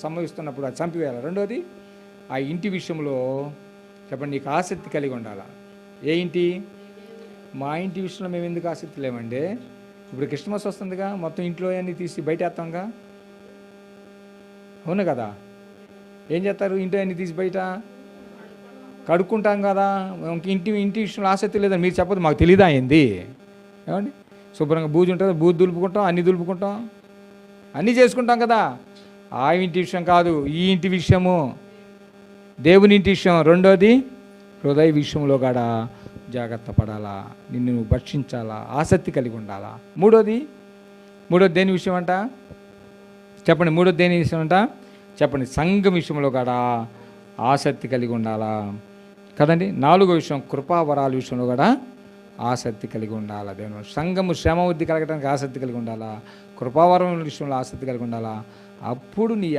సంభవిస్తున్నప్పుడు అది చంపివేయాలి. రెండోది ఆ ఇంటి విషయంలో చెప్పండి, నీకు ఆసక్తి కలిగి ఉండాలా. ఏ ఇంటి? మా ఇంటి విషయంలో మేము ఎందుకు ఆసక్తి లేమండి? ఇప్పుడు క్రిస్మస్ వస్తుందిగా, మొత్తం ఇంట్లో అన్నీ తీసి బయట వేస్తాంగా, అవును కదా? ఏం చేస్తారు? ఇంట్లో అన్నీ తీసి బయట కడుక్కుంటాం కదా. ఇంటి విషయంలో ఆసక్తి లేదని మీరు చెప్పదు, మాకు తెలీదా అయింది? ఏమండి, శుభ్రంగా బూజు ఉంటుంది, బూజు దులుపుకుంటాం, అన్నీ దులుపుకుంటాం, అన్నీ చేసుకుంటాం కదా. ఆ ఇంటి విషయం కాదు, ఈ ఇంటి విషయము, దేవుని ఇంటి విషయం. రెండోది హృదయ విషయంలో కూడా జాగ్రత్త పడాలా, నిన్ను నువ్వు భక్షించాలా, ఆసక్తి కలిగి ఉండాలా. మూడోది దేని విషయం అంట చెప్పండి? మూడోది దేని విషయం అంట చెప్పండి? సంఘం విషయంలో కూడా ఆసక్తి కలిగి ఉండాలా కదండి. నాలుగో విషయం, కృపావరాల విషయంలో కూడా ఆసక్తి కలిగి ఉండాలా. దేవుని సంఘము శ్రమ వృద్ధి కలగడానికి ఆసక్తి కలిగి ఉండాలా, కృపావరం విషయంలో ఆసక్తి కలిగి ఉండాలా. అప్పుడు నీ